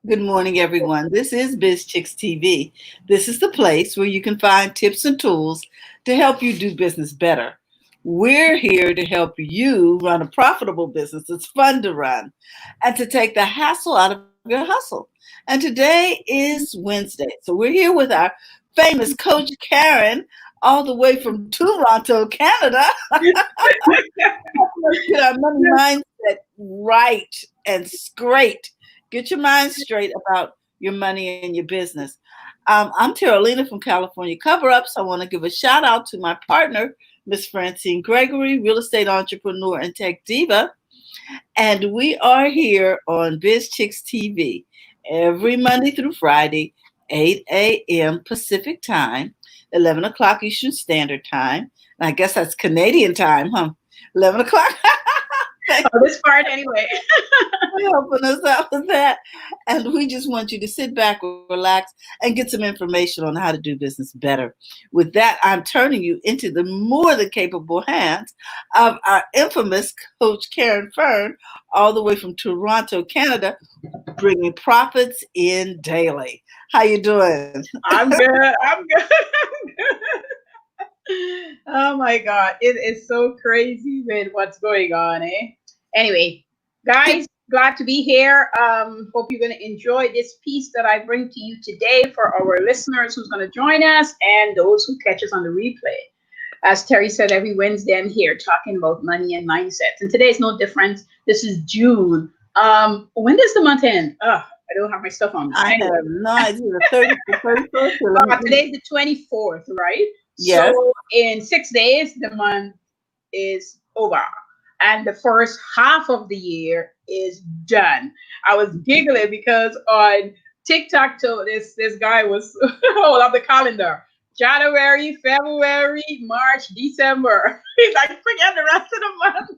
Good morning, everyone. This is Biz Chicks TV. This is the place where you can find tips and tools to help you do business better. We're here to help you run a profitable business that's fun to run and to take the hassle out of your hustle. And today is Wednesday. So we're here with our famous coach, Caren, all the way from Toronto, Canada. Let's get our money mindset right and straight. Get your mind straight about your money and your business. I'm Terralina from California Cover Ups. I want to give a shout out to my partner, Miss Francine Gregory, real estate entrepreneur and tech diva. And we are here on Biz Chicks TV every Monday through Friday, 8 a.m. Pacific time, 11 o'clock Eastern Standard Time. And I guess that's Canadian time, huh? 11 o'clock. Oh, this part anyway. For helping us out with that. And we just want you to sit back, relax, and get some information on how to do business better. With that, I'm turning you into the more than capable hands of our infamous Coach Caren Fern, all the way from Toronto, Canada, bringing profits in daily. How you doing? I'm good. I'm good. Oh my God. It is so crazy with what's going on, eh? Anyway, guys, glad to be here. Hope you're going to enjoy this piece that I bring to you today for our listeners who's going to join us and those who catch us on the replay. As Terry said, every Wednesday I'm here talking about money and mindsets. And today is no different. This is June. When does the month end? I don't have my stuff on me. I Anyway, have no idea. The 30th, the 31st? today's the 24th, right? Yes. So in 6 days, the month is over. And the first half of the year is done. I was giggling because on TikTok, so this guy was hold up the calendar. January, February, March, December. He's like, forget the rest of the month.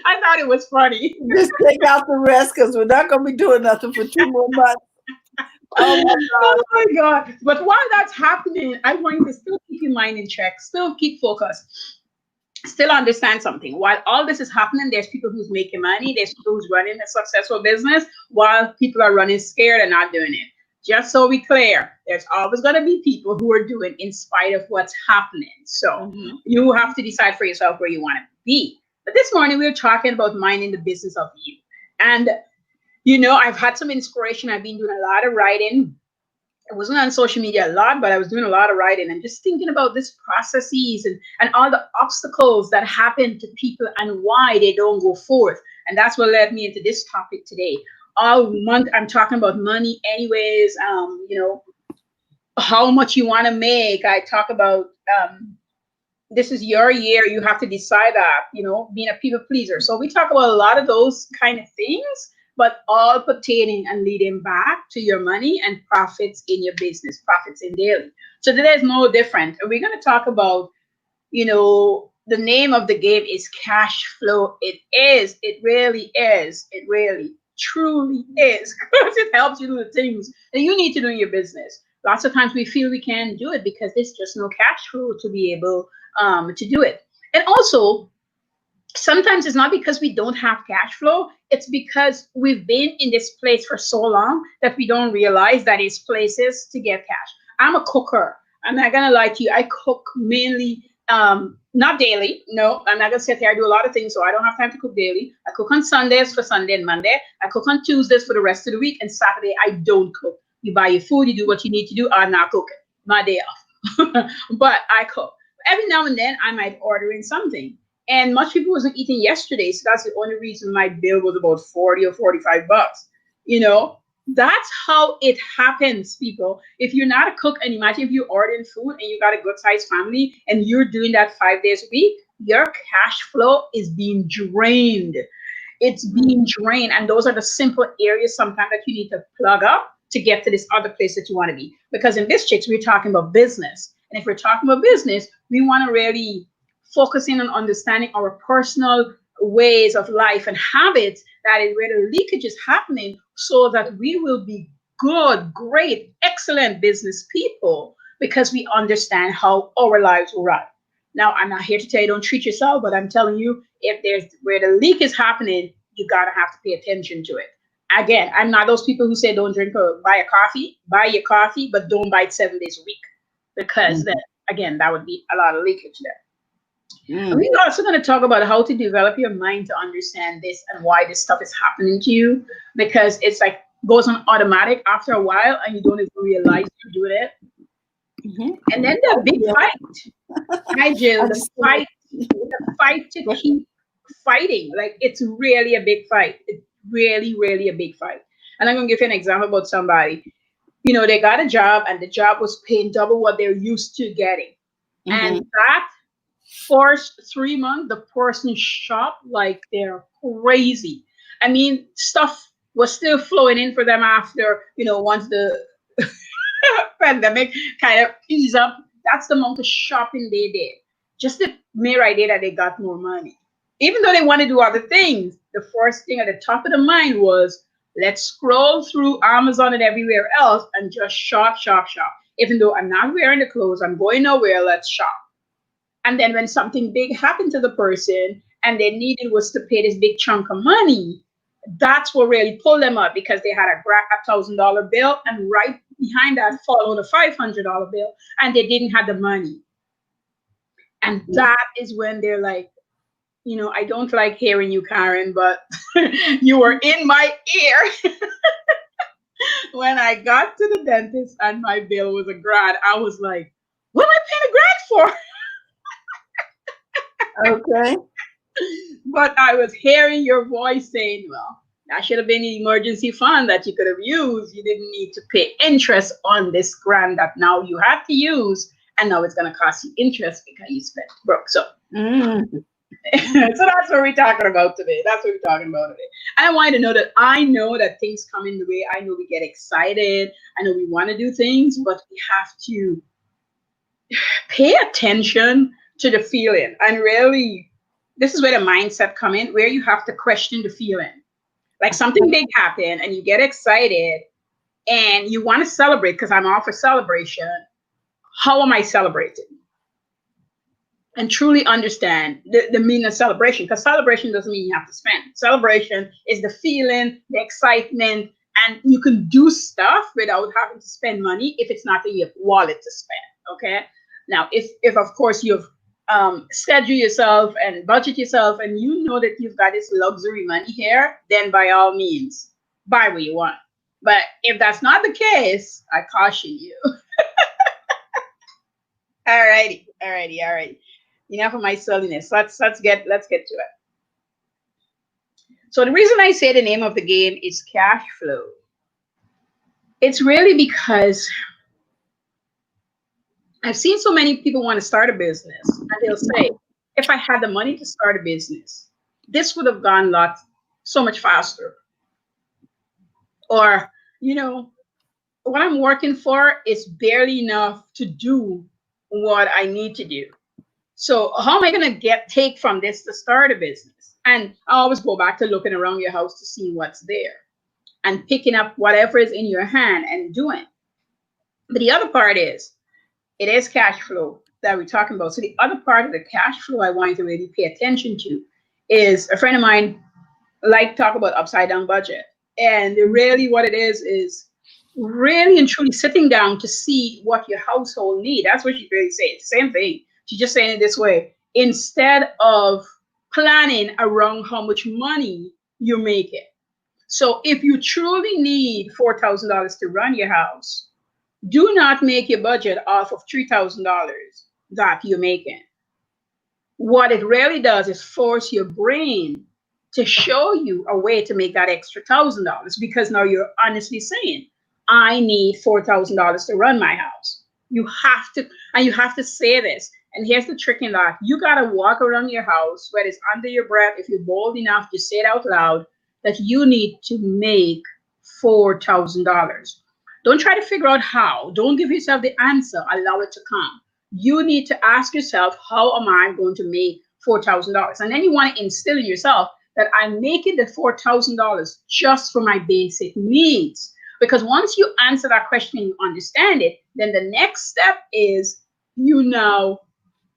I thought it was funny. Just take out the rest because we're not going to be doing nothing for 2 more months. Oh my Oh my God. But while that's happening, I want you to still keep your mind in check, still keep focused, still understand something. While all this is happening, there's people who's making money, there's people who's running a successful business, while people are running scared and not doing it. Just so we clear, there's always going to be people who are doing in spite of what's happening. So God. you have to decide for yourself where you want to be. But this morning, we were talking about minding the business of you. And I've had some inspiration. I've been doing a lot of writing. I wasn't on social media a lot, but I was doing a lot of writing and just thinking about these processes and all the obstacles that happen to people and why they don't go forth. And that's what led me into this topic today. All month I'm talking about money anyways, how much you want to make. I talk about this is your year. You have to decide that, being a people pleaser. So we talk about a lot of those kind of things, but all pertaining and leading back to your money and profits in your business, profits in daily. So today is no different. And we're going to talk about, the name of the game is cash flow. It is. It really is. It really, truly is because it helps you do the things that you need to do in your business. Lots of times we feel we can't do it because there's just no cash flow to be able to do it. And also, sometimes it's not because we don't have cash flow, it's because we've been in this place for so long that we don't realize that it's places to get cash. I'm a cooker. I'm not gonna lie to you. I cook mainly, not daily. No, I'm not gonna sit here. I do a lot of things, so I don't have time to cook daily. I cook on Sundays for Sunday and Monday. I cook on Tuesdays for the rest of the week, and Saturday I don't cook. You buy your food, you do what you need to do. I'm not cooking. My day off. But I cook. Every now and then I might order in something. And much people wasn't eating yesterday, so that's the only reason my bill was about 40 or 45 bucks. That's how it happens, people. If you're not a cook, and imagine if you're ordering food and you got a good sized family and you're doing that 5 days a week, your cash flow is being drained. It's being drained. And those are the simple areas sometimes that you need to plug up to get to this other place that you want to be. Because in this chicks, we're talking about business. And if we're talking about business, we want to really focusing on understanding our personal ways of life and habits that is where the leakage is happening so that we will be good, great, excellent business people because we understand how our lives will run. Now, I'm not here to tell you don't treat yourself, but I'm telling you if there's where the leak is happening, you gotta have to pay attention to it. Again, I'm not those people who say don't drink or buy a coffee. Buy your coffee, but don't buy it 7 days a week, because then Mhm. again, that would be a lot of leakage there. And Mm. we're also going to talk about how to develop your mind to understand this and why this stuff is happening to you, because it's like goes on automatic after a while and you don't even realize you're doing it. Mhm. And then the big Yeah. fight, Nigel, I just the fight to keep fighting. Like it's really a big fight. It's really, really a big fight. And I'm gonna give you an example about somebody. They got a job and the job was paying double what they're used to getting. And Mhm. that first 3 months, the person shopped like they're crazy. I mean, stuff was still flowing in for them after, once the pandemic kind of ease up. That's the amount of shopping they did. Just the mere idea that they got more money. Even though they want to do other things, the first thing at the top of the mind was let's scroll through Amazon and everywhere else and just shop, shop, shop. Even though I'm not wearing the clothes, I'm going nowhere, let's shop. And then when something big happened to the person and they needed was to pay this big chunk of money, that's what really pulled them up, because they had $1,000 bill, and right behind that followed a $500 bill, and they didn't have the money. And that is when they're like, I don't like hearing you, Karen, but you were in my ear when I got to the dentist and my bill was $1,000. I was like, what am I paying $1,000 for? okay. But I was hearing your voice saying, well, that should have been an emergency fund that you could have used. You didn't need to pay interest on this grant that now you have to use, and now it's going to cost you interest because you spent broke. So, Mm. so that's what we're talking about today. That's what we're talking about today. And I want you to know that I know that things come in the way. I know we get excited. I know we want to do things, but we have to pay attention to the feeling and really this is where the mindset come in, where you have to question the feeling. Like something big happened and you get excited and you want to celebrate, because I'm all for celebration. How am I celebrating? And truly understand the meaning of celebration, because celebration doesn't mean you have to spend. Celebration is the feeling, the excitement, and you can do stuff without having to spend money if it's not in your wallet to spend. Okay. Now, if of course you've schedule yourself and budget yourself, and you know that you've got this luxury money here, then by all means buy what you want. But if that's not the case, I caution you. Alrighty, alrighty, alrighty. Enough of my silliness. Let's get to it. So the reason I say the name of the game is cash flow. It's really because I've seen so many people want to start a business, and they'll say, if I had the money to start a business, this would have gone so much faster. Or, you know, what I'm working for is barely enough to do what I need to do. So how am I going to get take from this to start a business? And I always go back to looking around your house to see what's there and picking up whatever is in your hand and doing. But the other part is it is cash flow that we're talking about. So the other part of the cash flow I want you to really pay attention to is a friend of mine like talk about upside down budget. And really what it is really and truly sitting down to see what your household need. That's what she really said. Same thing. She's just saying it this way. Instead of planning around how much money you're making. So if you truly need $4,000 to run your house, do not make your budget off of $3,000 that you're making. What it really does is force your brain to show you a way to make that extra $1,000, because now you're honestly saying, I need $4,000 to run my house. You have to, and you have to say this. And here's the trick in that you got to walk around your house, whether it's under your breath, if you're bold enough to say it out loud, that you need to make $4,000. Don't try to figure out how. Don't give yourself the answer. Allow it to come. You need to ask yourself, how am I going to make $4,000? And then you want to instill in yourself that I'm making the $4,000 just for my basic needs. Because once you answer that question and you understand it, then the next step is you now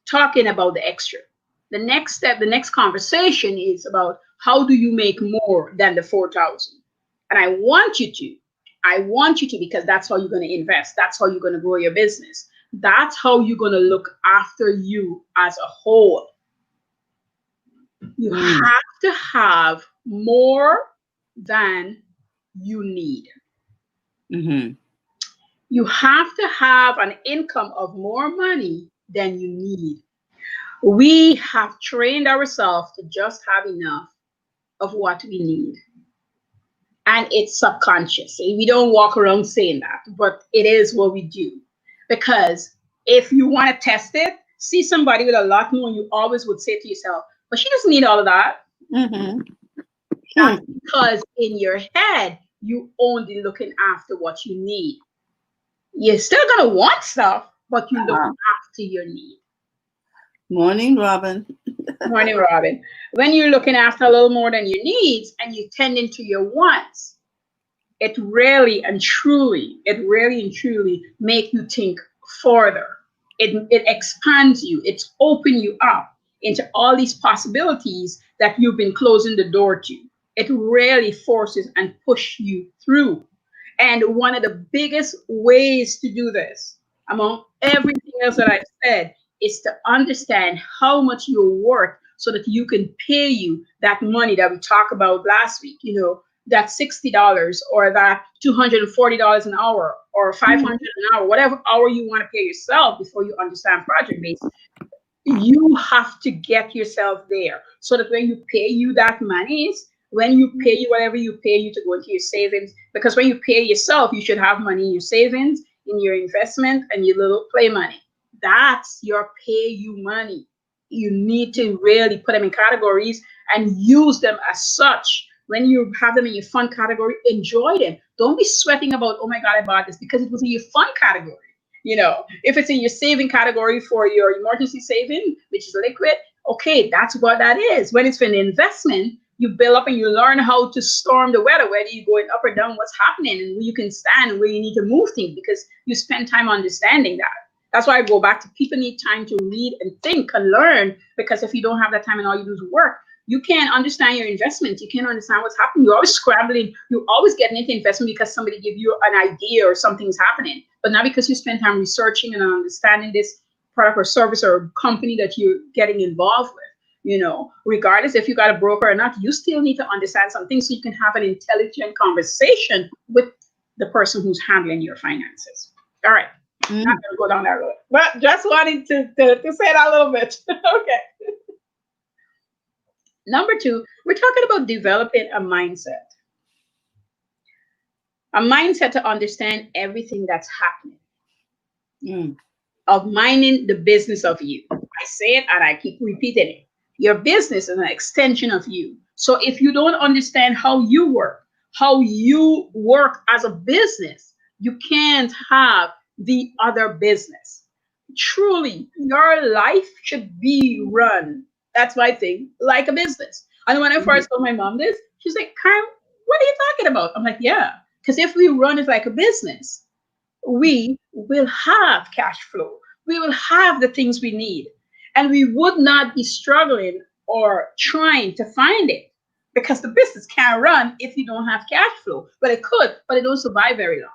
talking about the extra. The next step, the next conversation is about how do you make more than the 4,000? And I want you to. I want you to, because that's how you're going to invest. That's how you're going to grow your business. That's how you're going to look after you as a whole. You Mm. have to have more than you need. Mm-hmm. You have to have an income of more money than you need. We have trained ourselves to just have enough of what we need. And it's subconscious. We don't walk around saying that, but it is what we do. Because if you want to test it, see somebody with a lot more, you always would say to yourself, but she doesn't need all of that. Mm-hmm. That's because in your head, you only looking after what you need. You're still gonna want stuff, but you look Uh-huh. after your need. Morning, Robin. Morning, Robin. When you're looking after a little more than your needs and you tend into your wants, it really and truly make you think further. It expands you. It's open you up into all these possibilities that you've been closing the door to. It really forces and push you through. And one of the biggest ways to do this, among everything else that I've said, is to understand how much you're worth so that you can pay you that money that we talked about last week. That $60 or that $240 an hour or 500 an hour, whatever hour you want to pay yourself before you understand project based. You have to get yourself there so that when you pay you that monies, when you pay you whatever you pay you to go into your savings, because when you pay yourself, you should have money in your savings, in your investment, and your little play money. That's your pay you money. You need to really put them in categories and use them as such. When you have them in your fun category, enjoy them. Don't be sweating about, oh my God, I bought this, because it was in your fun category. If it's in your saving category for your emergency saving, which is liquid, okay, that's what that is. When it's for an investment, you build up and you learn how to storm the weather, whether you're going up or down, what's happening, and where you can stand and where you need to move things, because you spend time understanding that. That's why I go back to, people need time to read and think and learn, because if you don't have that time and all you do is work, you can't understand your investment. You can't understand what's happening. You're always scrambling. You're always getting into investment because somebody give you an idea or something's happening, but not because you spend time researching and understanding this product or service or company that you're getting involved with. Regardless if you got a broker or not, you still need to understand some things so you can have an intelligent conversation with the person who's handling your finances. All right. Not Mm. going to go down that road, but just wanting to say that a little bit. Okay. Number two, we're talking about developing a mindset to understand everything that's happening, Mm. of minding the business of you. I say it and I keep repeating it. Your business is an extension of you. So if you don't understand how you work as a business, you can't have the other business. Truly, your life should be run. That's my thing, like a business. And when I first told my mom this, she's like, Karen, what are you talking about? I'm like, yeah, because if we run it like a business, we will have cash flow. We will have the things we need. And we would not be struggling or trying to find it, because the business can't run if you don't have cash flow. But it could, but it don't survive very long.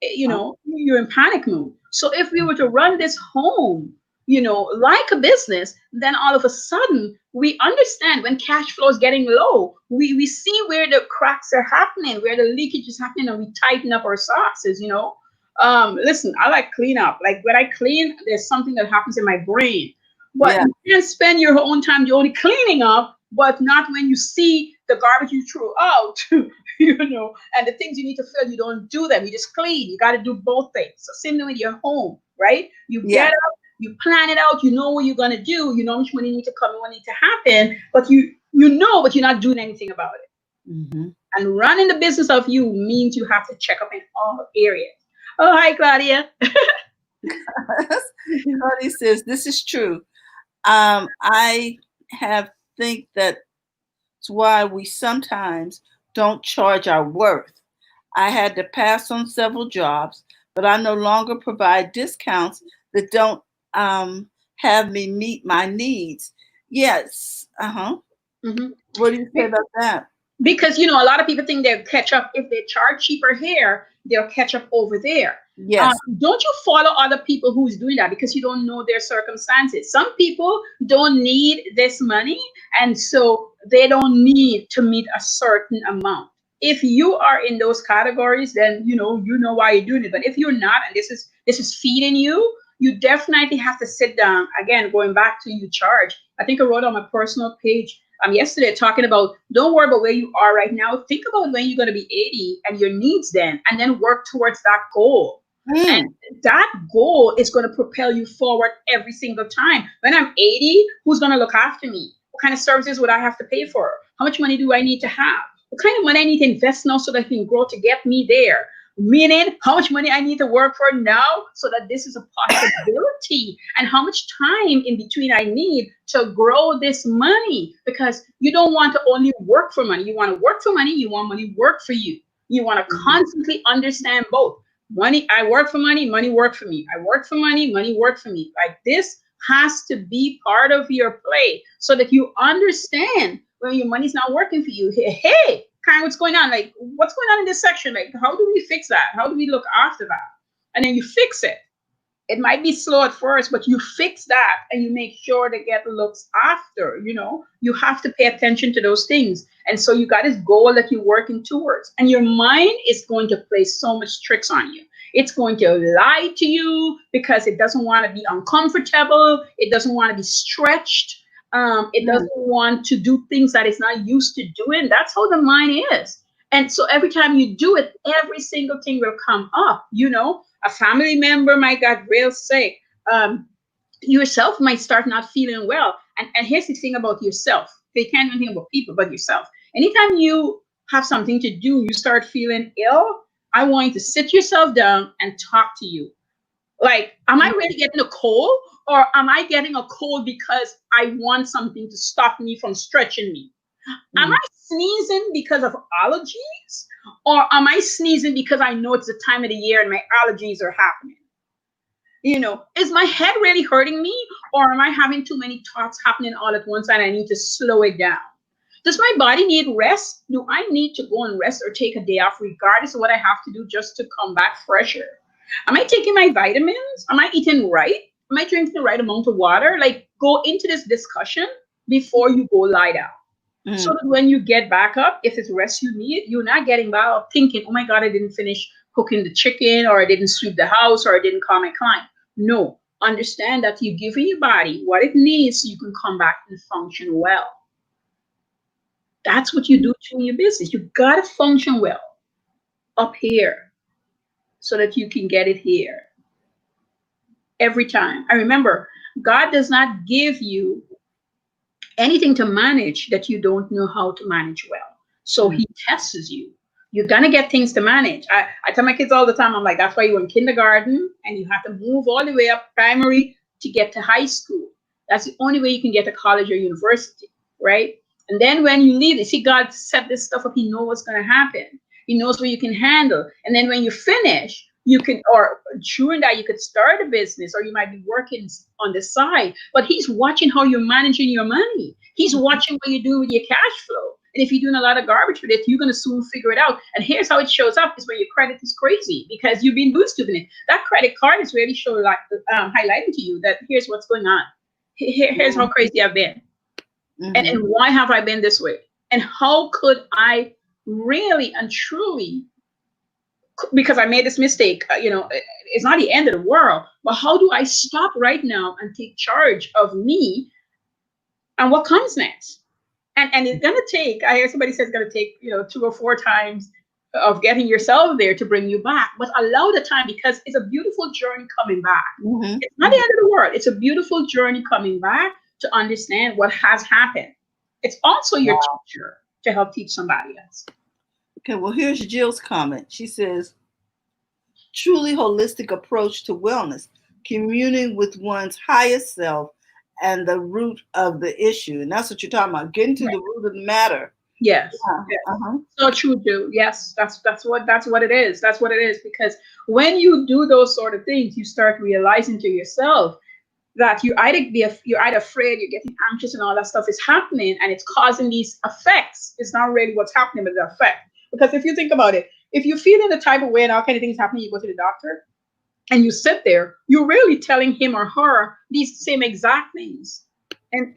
You're in panic mode. So if we were to run this home, like a business, then all of a sudden we understand when cash flow is getting low. We see where the cracks are happening, where the leakage is happening, and we tighten up our sources. Listen, I like clean up. Like when I clean, there's something that happens in my brain. But Yeah. you can't spend your own time only cleaning up, but not when you see the garbage you threw out, and the things you need to fill, you don't do them. You just clean. You got to do both things. So same thing with your home, right? You get Yeah. up, you plan it out, you know what you're gonna do, you know how much money need to come and what need to happen, but but you're not doing anything about it. Mm-hmm. And running the business of you means you have to check up in all areas. Oh, hi, Claudia. Claudia says this is true. I have think that's why we sometimes don't charge our worth. I had to pass on several jobs, but I no longer provide discounts that don't have me meet my needs. Yes. Uh huh. Mhm. What do you say about that? Because a lot of people think they'll catch up if they charge cheaper here, they'll catch up over there. Yes. Don't you follow other people who's doing that, because you don't know their circumstances. Some people don't need this money, and so they don't need to meet a certain amount. If you are in those categories, then you know why you're doing it. But if you're not, and this is feeding you, you definitely have to sit down. Again, going back to you charge. I think I wrote on my personal page yesterday, talking about, don't worry about where you are right now. Think about when you're going to be 80 and your needs then, and then work towards that goal. And Mm. that goal is going to propel you forward every single time. When I'm 80, who's going to look after me? What kind of services would I have to pay for? How much money do I need to have? What kind of money I need to invest now so that I can grow to get me there? Meaning, how much money I need to work for now so that this is a possibility, and how much time in between I need to grow this money. Because you don't want to only work for money. You want to work for money. You want money work for you. You want to Mhm. constantly understand both. Money, I work for money, money work for me. I work for money, money work for me. Like, this has to be part of your play so that you understand when your money's not working for you. Hey, Karen, what's going on? Like, what's going on in this section? Like, how do we fix that? How do we look after that? And then you fix it. It might be slow at first, but you fix that and you make sure to get looks after. You have to pay attention to those things. And so you got this goal that you're working towards, and your mind is going to play so much tricks on you. It's going to lie to you because it doesn't want to be uncomfortable. It doesn't want to be stretched. It Mm. doesn't want to do things that it's not used to doing. That's how the mind is. And so every time you do it, every single thing will come up. A family member might got real sick. Yourself might start not feeling well. And here's the thing about yourself. They can't even think about people but yourself. Anytime you have something to do, you start feeling ill, I want you to sit yourself down and talk to you. Like, am I really getting a cold? Or am I getting a cold because I want something to stop me from stretching me? Am I Mm. sneezing because of allergies? Or am I sneezing because I know it's the time of the year and my allergies are happening? Is my head really hurting me? Or am I having too many thoughts happening all at once and I need to slow it down? Does my body need rest? Do I need to go and rest or take a day off regardless of what I have to do just to come back fresher? Am I taking my vitamins? Am I eating right? Am I drinking the right amount of water? Like, go into this discussion before you go lie down. So Mm. that when you get back up, if it's rest you need, you're not getting back up thinking, oh my God, I didn't finish cooking the chicken, or I didn't sweep the house, or I didn't call my client. No, understand that you're giving your body what it needs so you can come back and function well. That's what you do to your business. You got to function well up here so that you can get it here every time. I remember, God does not give you anything to manage that you don't know how to manage well. So Mm. he tests you. You're gonna get things to manage. I tell my kids all the time, I'm like, that's why you're in kindergarten and you have to move all the way up primary to get to high school. That's the only way you can get to college or university, right? And then when you leave, you see, God set this stuff up. He knows what's gonna happen. He knows what you can handle. And then when you finish, you can, or during that, you could start a business, or you might be working on the side. But he's watching how you're managing your money. He's watching what you do with your cash flow. And if you're doing a lot of garbage with it, you're going to soon figure it out. And here's how it shows up: is when your credit is crazy because you've been boosting it. That credit card is really showing, like, highlighting to you that here's what's going on. Here's how crazy I've been. Mhm. And why have I been this way? And how could I really and truly, because I made this mistake, it's not the end of the world, but how do I stop right now and take charge of me and what comes next? And it's gonna take, I hear somebody says it's gonna take, 2 or 4 times of getting yourself there to bring you back. But allow the time, because it's a beautiful journey coming back. Mhm. It's not the end of the world. It's a beautiful journey coming back to understand what has happened. It's also your Wow. teacher to help teach somebody else. Okay, well, here's Jill's comment. She says, truly holistic approach to wellness, communing with one's highest self and the root of the issue. And that's what you're talking about, getting to Right. the root of the matter. Yes. Yeah. Yes. Uh-huh. So true, Joe. Yes, that's what it is. That's what it is. Because when you do those sort of things, you start realizing to yourself, that you're either afraid, you're getting anxious, and all that stuff is happening, and it's causing these effects. It's not really what's happening, but the effect. Because if you think about it, if you're feeling the type of way and all kind of things happening, you go to the doctor and you sit there, you're really telling him or her these same exact things, and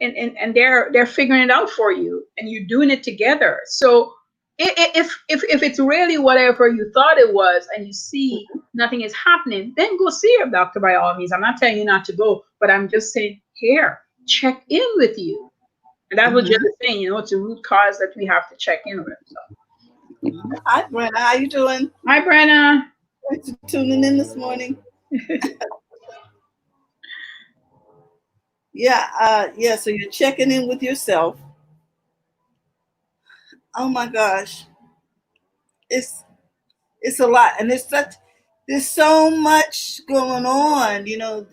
they're figuring it out for you, and you're doing it together. So if it's really whatever you thought it was, and you see nothing is happening, then go see your doctor by all means. I'm not telling you not to go, but I'm just saying, here, check in with you. And that's what you're Mhm. saying. It's a root cause that we have to check in with. So, Hi, Brenda. How you doing? hi, Brenna. Thanks for tuning in this morning. Yeah, yeah. So you're checking in with yourself. Oh my gosh, it's it's a lot, and there's so much going on. Yep,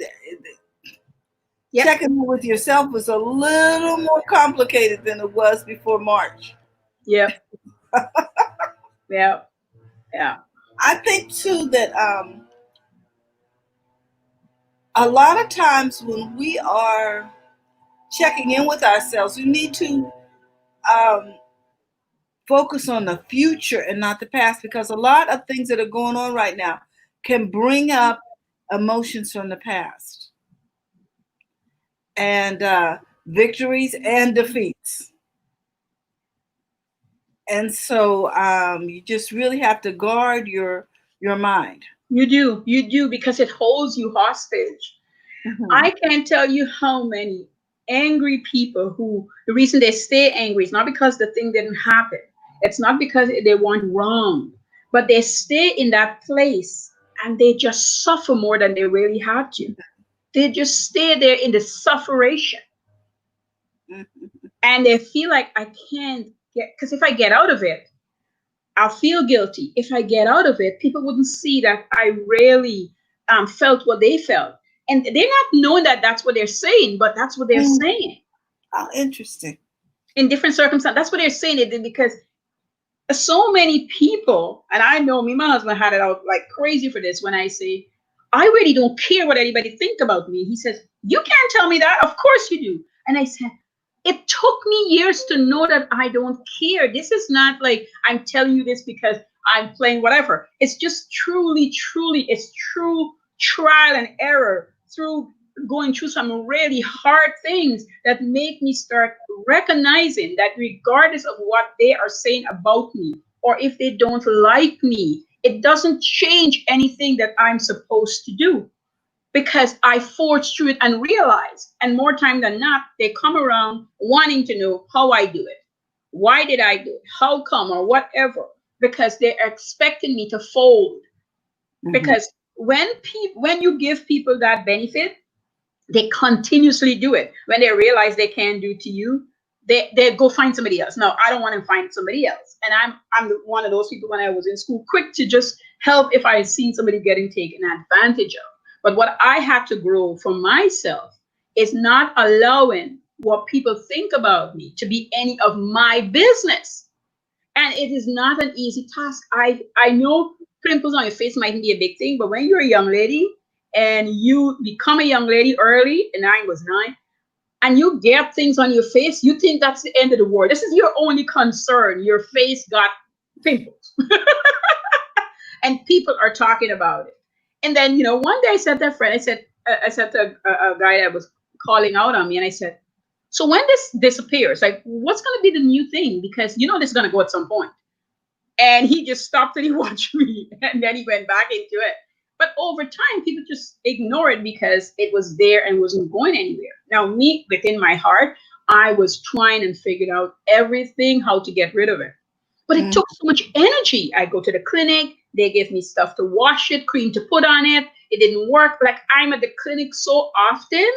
Checking in with yourself was a little more complicated than it was before March. yep, yep, yeah. I think too that a lot of times when we are checking in with ourselves, we need to um, focus on the future and not the past, because a lot of things that are going on right now can bring up emotions from the past and victories and defeats. And so you just really have to guard your mind. You do, because it holds you hostage. Mhm. I can't tell you how many angry people who the reason they stay angry is not because the thing didn't happen. It's not because they weren't wrong, but they stay in that place and they just suffer more than they really had to. They just stay there in the sufferation, Mhm. and they feel like I can't get, because if I get out of it, I'll feel guilty. If I get out of it, people wouldn't see that I really felt what they felt. And they're not knowing that that's what they're saying, but that's what they're Mm. saying Oh, interesting. in different circumstances. That's what they're saying. It because so many people, and I know me, my husband had it out like crazy for this when I say, I really don't care what anybody think about me. He says, you can't tell me that. Of course you do. And I said, it took me years to know that I don't care. This is not like I'm telling you this because I'm playing whatever. It's just truly, it's true trial and error through going through some really hard things that make me start recognizing that regardless of what they are saying about me, or if they don't like me, it doesn't change anything that I'm supposed to do, because I forged through it and realized, and more time than not, they come around wanting to know how I do it. Why did I do it? How come, or whatever? Because they're expecting me to fold. Hmm. Because when you give people that benefit, they continuously do it. When they realize they can't do it to you, they go find somebody else. No, I don't want to find somebody else. And I'm one of those people when I was in school, quick to just help if I had seen somebody getting taken advantage of. But what I had to grow for myself is not allowing what people think about me to be any of my business. And it is not an easy task. I know pimples on your face might be a big thing, but when you're a young lady and you become a young lady early, and I was 9, and you get things on your face, you think that's the end of the world. This is your only concern. Your face got pimples, and people are talking about it. And then, one day I said to a friend, I said to a guy that was calling out on me, and I said, so when this disappears, like, what's going to be the new thing? Because this is going to go at some point. And he just stopped and he watched me, and then he went back into it. But over time, people just ignore it because it was there and wasn't going anywhere. Now, me, within my heart, I was trying and figured out everything how to get rid of it. But it took so much energy. I go to the clinic, they give me stuff to wash it, cream to put on it. It didn't work. Like, I'm at the clinic so often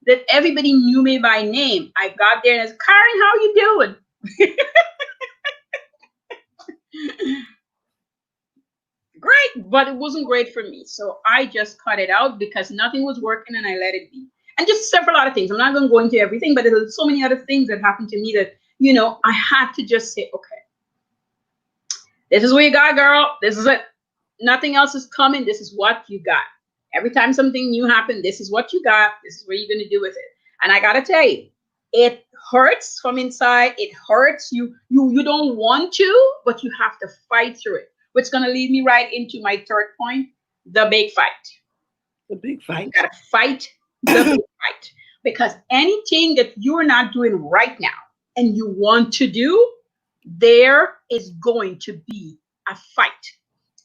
that everybody knew me by name. I got there and I said, Karen, how you doing? Great, but it wasn't great for me. So I just cut it out because nothing was working, and I let it be. And just several other things. I'm not going to go into everything, but there's so many other things that happened to me that, I had to just say, okay, this is what you got, girl. This is it. Nothing else is coming. This is what you got. Every time something new happens, this is what you got. This is what you're going to do with it. And I got to tell you, it hurts from inside. It hurts. You don't want to, but you have to fight through it. Which is going to lead me right into my third point, the big fight. The big You fight. got to fight the big fight. Because anything that you're not doing right now and you want to do, there is going to be a fight.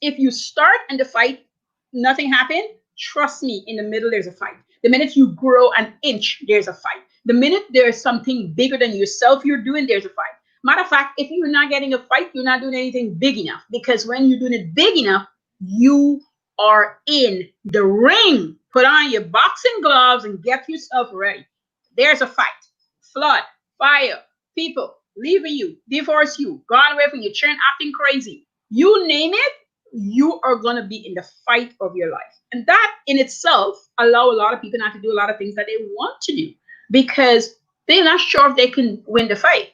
If you start and the fight, nothing happened, trust me, in the middle there's a fight. The minute you grow an inch, there's a fight. The minute there's something bigger than yourself you're doing, there's a fight. Matter of fact, if you're not getting a fight, you're not doing anything big enough. Because when you're doing it big enough, you are in the ring. Put on your boxing gloves and get yourself ready. There's a fight. Flood, fire, people leaving you, divorce you, gone away from you, children acting crazy. You name it, you are going to be in the fight of your life. And that in itself allow a lot of people not to do a lot of things that they want to do because they're not sure if they can win the fight.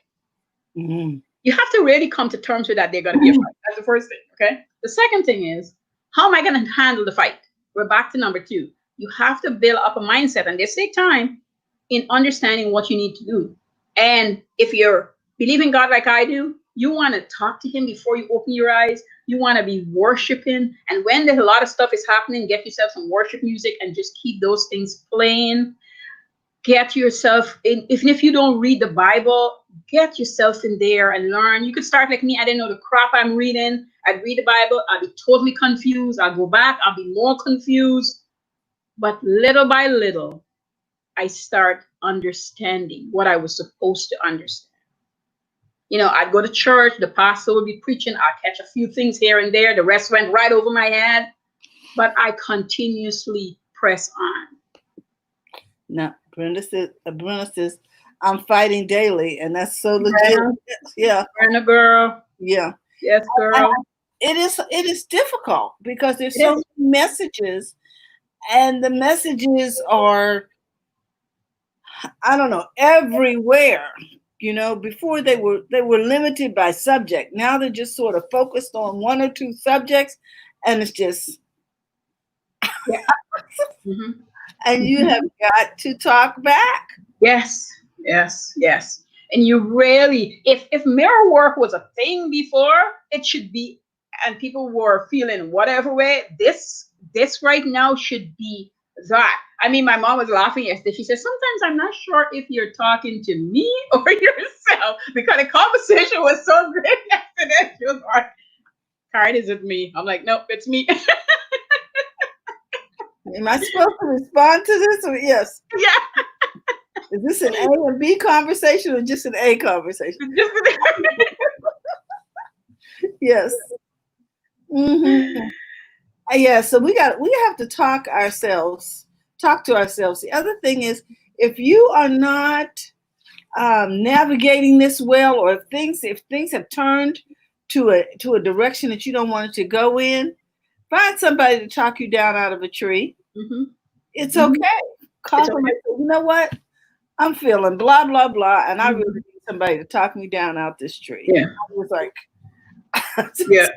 Mm-hmm. You have to really come to terms with that they're going to be a fight. That's the first thing, okay? The second thing is, how am I going to handle the fight? We're back to number two. You have to build up a mindset, and this takes time in understanding what you need to do. And if you're believing God like I do, you want to talk to Him before you open your eyes. You want to be worshiping. And when there's a lot of stuff is happening, get yourself some worship music and just keep those things playing. Get yourself in, even if you don't read the Bible, get yourself in there and learn. You could start like me. I didn't know the crap I'm reading. I'd read the Bible. I'd be totally confused. I'll go back. I'll be more confused. But little by little, I start understanding what I was supposed to understand. I'd go to church, the pastor would be preaching, I'd catch a few things here and there, the rest went right over my head, but I continuously press on. Now, Brenda says, I'm fighting daily, and that's so legit. Brenna, Yeah, Brenna girl, yeah. yes, I, girl. it is difficult because there's It so is. many messages, and the messages are, I don't know, everywhere. Before they were limited by subject. Now they're just sort of focused on one or two subjects, and it's just, Yeah. Hmm. and you Hmm. have got to talk back. Yes, yes, yes. And you really, if mirror work was a thing before, it should be, and people were feeling whatever way, this right now should be that. I mean, my mom was laughing yesterday. She said, sometimes I'm not sure if you're talking to me or yourself because the conversation was so great yesterday. She was like, Caren, is it me? I'm like, nope, it's me. Am I supposed to respond to this? Or yes. Yeah. Is this an A and B conversation or just an A conversation? Yes. Hmm. Yeah. So we have to talk to ourselves. The other thing is, if you are not navigating this well, or if things have turned to a direction that you don't want it to go in, find somebody to talk you down out of a tree. Hmm. It's Hmm. okay. Call It's somebody. okay. You know what? I'm feeling blah blah blah, and I really Hmm. need somebody to talk me down out this tree. Yeah. I was like, Yeah.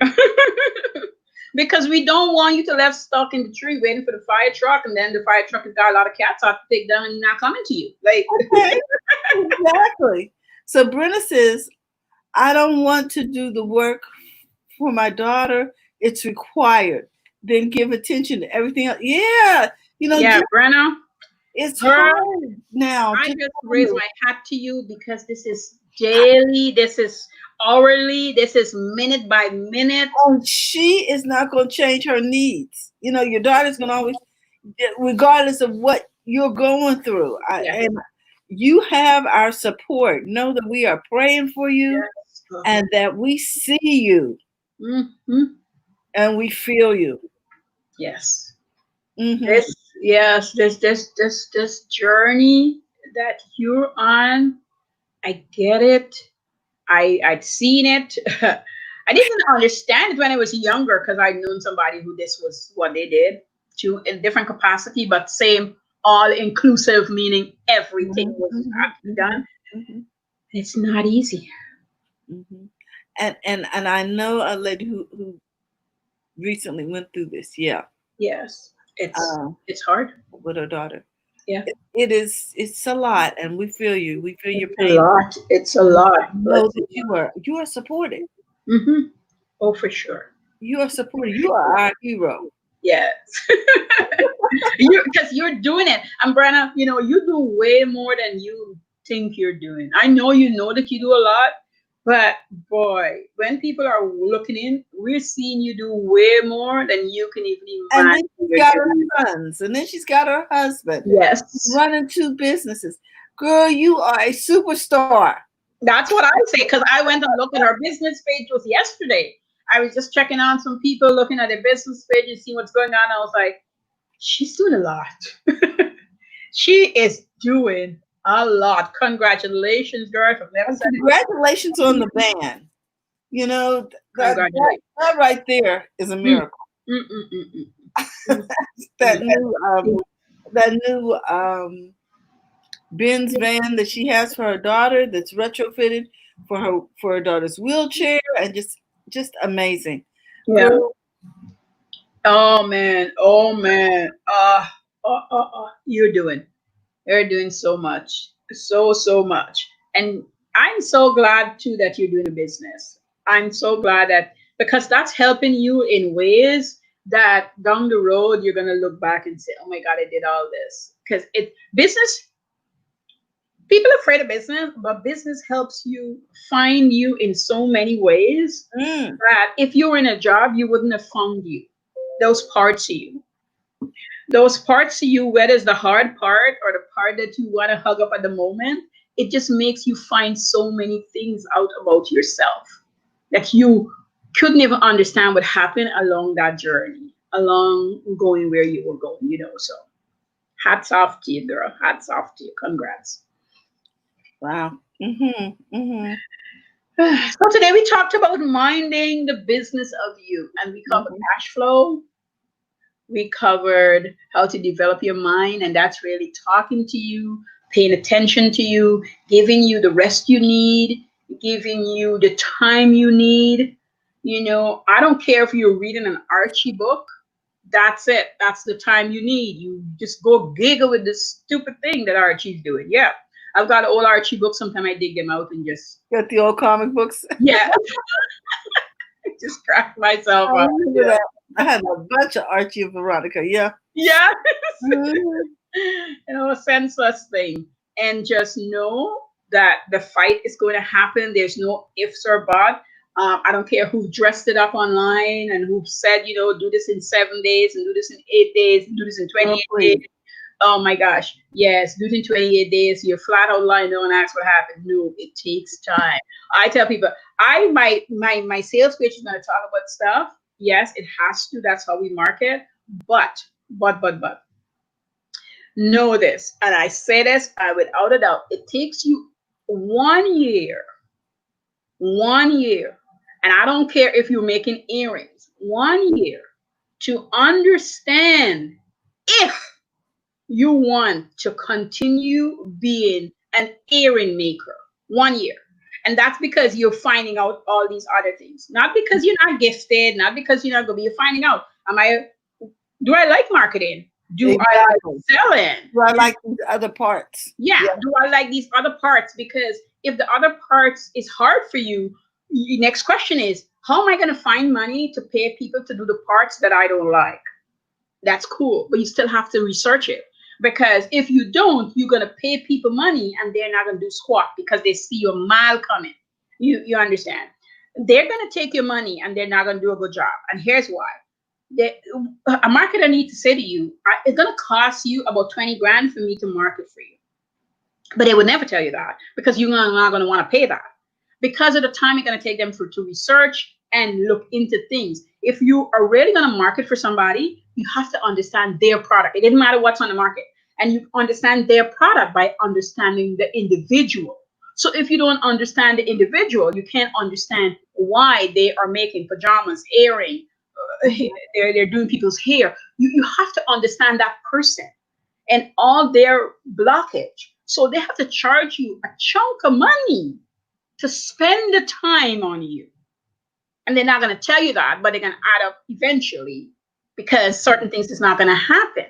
Because we don't want you to left stuck in the tree waiting for the fire truck, and then the fire truck has got a lot of cats out to take down and not coming to you. Like, okay, exactly. So Brenda says, I don't want to do the work for my daughter. It's required. Then give attention to everything else. Yeah, yeah, just, Brenna, it's girl, hard now. I Just just raise my hat to you because this is daily, this is hourly, this is minute by minute. she is not going to change her needs. Your daughter's going to always, regardless of what you're going through. Yeah. And you have our support. Know that we are praying for you Yes. and that we see you Hmm. and we feel you. Yes. Hmm. This, yes, this journey that you're on, I get it. I'd seen it. I didn't understand it when I was younger because I'd known somebody who this was what they did to in different capacity, but same all inclusive, meaning everything Hmm. was Hmm. had to be done. Hmm. It's not easy. Hmm. And I know a lady who recently went through this. Yeah. Yes. It's uh, it's hard. with her daughter. Yeah. It's a lot, and we feel you. We feel your It's a pain. lot. It's a And lot. But know that you are supported. hmm, oh, for sure. You are supported. You are our hero. Yes. You, because you're doing it. And Brenna, you do way more than you think you're doing. I know that you do a lot, but boy, when people are looking in, we're seeing you do way more than you can even And imagine then she's you're got her doing. sons, and then she's got her husband Yes. running two businesses. Girl, you are a superstar. That's what I say, because I went and looked at her business page was yesterday. I was just checking on some people, looking at their business page and seeing what's going on. I was like, she's doing a lot. She is doing a lot. Congratulations, girl. If I've never And said congratulations on it. the band. You know Congratulations. that right there is a Mm, miracle. mm, mm, mm, mm, That mm. new Yeah. Benz van that she has for her daughter that's retrofitted for her daughter's wheelchair, and just amazing. Yeah. Girl, Oh man. Oh man. You're doing so much. So much. And I'm so glad too that you're doing a business. I'm so glad that, because that's helping you in ways that down the road you're gonna look back and say, "Oh my God, I did all this." Because it business people are afraid of business, but business helps you find you in so many ways mm, that if you were in a job, you wouldn't have found you. Those parts of you. Those parts of you, whether it's the hard part or the part that you want to hug up at the moment, it just makes you find so many things out about yourself that you couldn't even understand what happened along that journey, along going where you were going. So hats off to you, girl. Hats off to you. Congrats. wow. Mm-hmm. So today we talked about minding the business of you, and we covered Mm-hmm. cash flow. We covered how to develop your mind, and that's really talking to you, paying attention to you, giving you the rest you need, giving you the time you need. I don't care if you're reading an Archie book. That's it. That's the time you need. You just go giggle with this stupid thing that Archie's doing. Yeah. I've got old Archie books. Sometimes I dig them out and just, Got the old comic books. yeah, just crack myself I up. remember that. I had a bunch of Archie and Veronica. Yeah. Yeah. Mhm. A senseless thing. And just know that the fight is going to happen. There's no ifs or buts. I don't care who dressed it up online and who said, do this in 7 days and do this in 8 days and do this in Oh, 28 days. please. Oh my gosh. Yes, do it in 28 days. You're flat out lying. No one asks what happened. No, it takes time. I tell people, my sales pitch is going to talk about stuff. Yes, it has to. That's how we market. But know this, and I say this without a doubt. It takes you 1 year, 1 year, and I don't care if you're making earrings, 1 year to understand if you want to continue being an earring maker. 1 year. And that's because you're finding out all these other things. Not because you're not gifted, not because you're not going to be. You're finding out, do I like marketing? Do I like Exactly. selling? Do I like these other parts? Yeah, Yeah. do I like these other parts? Because if the other parts is hard for you, your next question is, how am I going to find money to pay people to do the parts that I don't like? That's cool, but you still have to research it. Because if you don't, you're going to pay people money and they're not going to do squat because they see your mile coming. You understand? They're going to take your money and they're not going to do a good job. And here's why. They, a marketer needs to say to you, it's going to cost you about 20 grand for me to market for you. But they would never tell you that because you're not going to want to pay that because of the time it's going to take them to research and look into things. If you are really going to market for somebody, you have to understand their product. It doesn't matter what's on the market. And you understand their product by understanding the individual. So if you don't understand the individual, you can't understand why they are making pajamas, earring, Mhm. they're doing people's hair. You have to understand that person and all their blockage. So they have to charge you a chunk of money to spend the time on you. And they're not going to tell you that, but they're going to add up eventually. because certain things is not going to happen.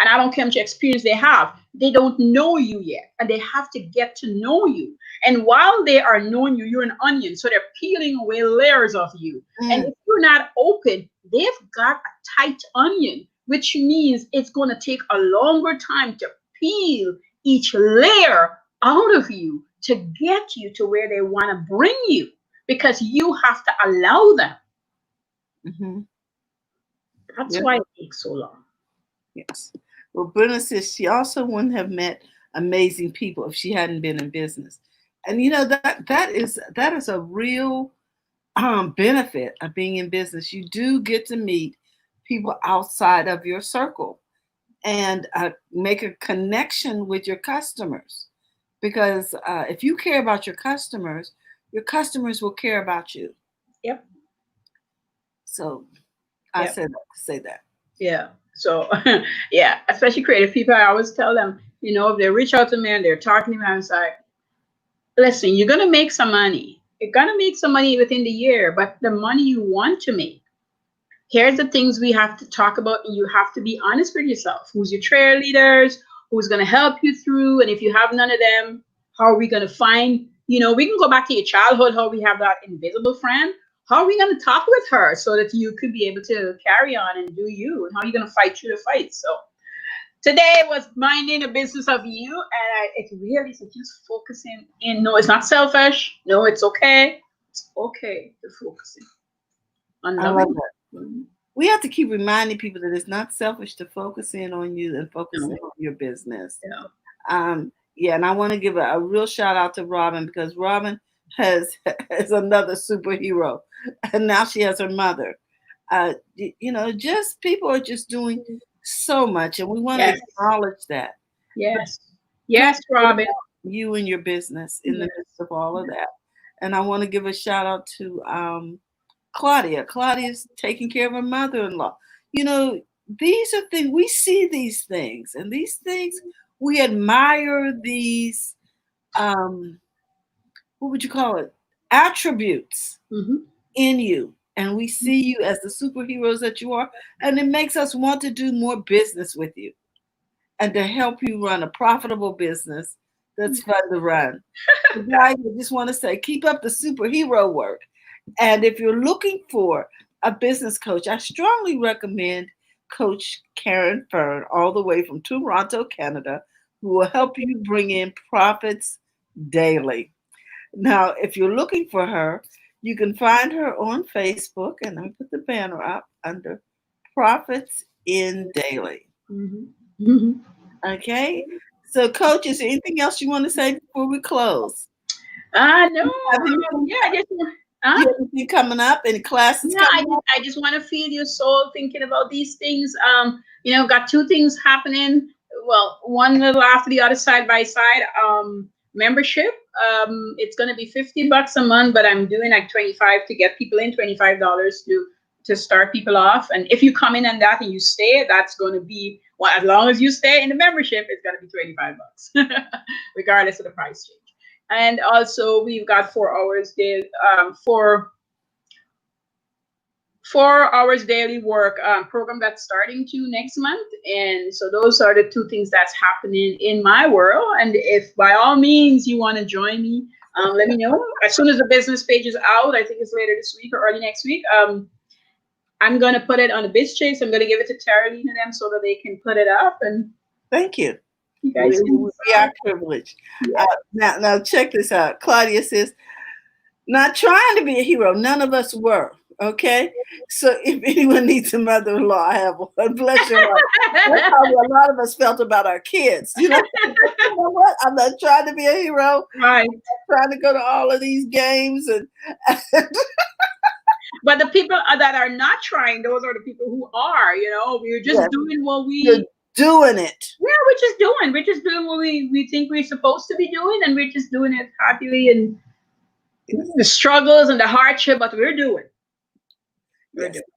And I don't care how much experience they have. They don't know you yet, and they have to get to know you. And while they are knowing you, you're an onion, so they're peeling away layers of you. And Mm, if you're not open, they've got a tight onion, which means it's going to take a longer time to peel each layer out of you to get you to where they want to bring you, because you have to allow them. mm-hmm. That's Yeah. why it takes so long. Yes. Well, Brenda says she also wouldn't have met amazing people if she hadn't been in business. And that is a real benefit of being in business. You do get to meet people outside of your circle and make a connection with your customers. Because if you care about your customers will care about you. Yep. So I Yep. said that to say that. Yeah. So, yeah, especially creative people, I always tell them, if they reach out to me and they're talking to me, I was like, listen, you're going to make some money. You're going to make some money within the year, but the money you want to make, here's the things we have to talk about, and you have to be honest with yourself. Who's your cheerleaders? Who's going to help you through? And if you have none of them, how are we going to find, we can go back to your childhood, how we have that invisible friend. How are we going to talk with her so that you could be able to carry on and do you? And how are you going to fight through the fight? So today was minding the business of you. And it really is just focusing in. No, it's not selfish. No, it's okay. It's okay to focus on I love loving. that. We have to keep reminding people that it's not selfish to focus in on you and focus in No, on your business. no. Yeah, and I want to give a real shout out to Robin because Robin has is another superhero, and now she has her mother. Just people are just doing so much, and we want to Yes, acknowledge that. But yes, don't yes, forget Robin. about you and your business in the Yes, midst of all of that. And I want to give a shout out to Claudia. Claudia's taking care of her mother-in-law. You know, these are things we see these things, and these things we admire these what would you call it? Attributes hmm in you. And we see you as the superheroes that you are, and it makes us want to do more business with you and to help you run a profitable business that's fun to run. So guys, I just want to say keep up the superhero work. And if you're looking for a business coach, I strongly recommend Coach Caren Fern, all the way from Toronto, Canada, who will help you bring in profits daily. Now, if you're looking for her, you can find her on Facebook, and I'll put the banner up under Profits in Daily. hmm hmm Okay? So, Coach, is there anything else you want to say before we close? No, Have anything, yeah, I just, huh? you have anything coming up? Any classes Yeah, I coming just, up? I just want to feed your soul thinking about these things. Got two things happening. Well, one little after the other, side by side. Membership. It's gonna be $50 a month, but I'm doing like 25 to get people in, $25 to start people off. And if you come in on that and you stay, that's gonna be, well, as long as you stay in the membership, it's gonna be $25, regardless of the price change. And also, we've got 4 hours day, 4 hours daily work program that's starting to next month. And so those are the two things that's happening in my world. And if by all means you want to join me, let me know as soon as the business page is out. I think it's later this week or early next week. I'm going to put it on a biz chase. I'm going to give it to Tara Lee and them so that they can put it up, and Thank you. you guys can We are privileged. yeah. Now, check this out. Claudia says, not trying to be a hero. None of us were. Okay. So if anyone needs a mother-in-law, I have one. Bless your heart. That's how a lot of us felt about our kids. You know what? I'm not trying to be a hero. Right. I'm trying to go to all of these games and But the people that are not trying, those are the people who are, we're just yes, doing what you're we, doing it. yeah, we're just doing what we think we're supposed to be doing, and we're just doing it happily, and the struggles and the hardship, but we're Yes, doing.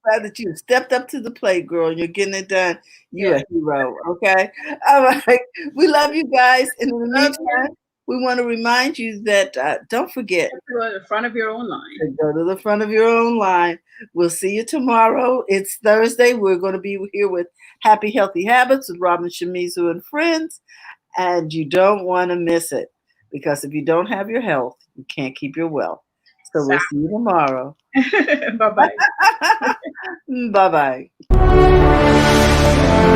glad that you stepped up to the plate, girl, and you're getting it done. You Yeah. a hero, okay? All right. We love you guys. And in the Love you. meantime, we want to remind you that don't forget Go to the front of your own line. to go to the front of your own line. We'll see you tomorrow. It's Thursday. We're going to be here with Happy Healthy Habits with Robin Shimizu and friends. And you don't want to miss it because if you don't have your health, you can't keep your wealth. So we'll see you tomorrow. Bye bye. Bye bye.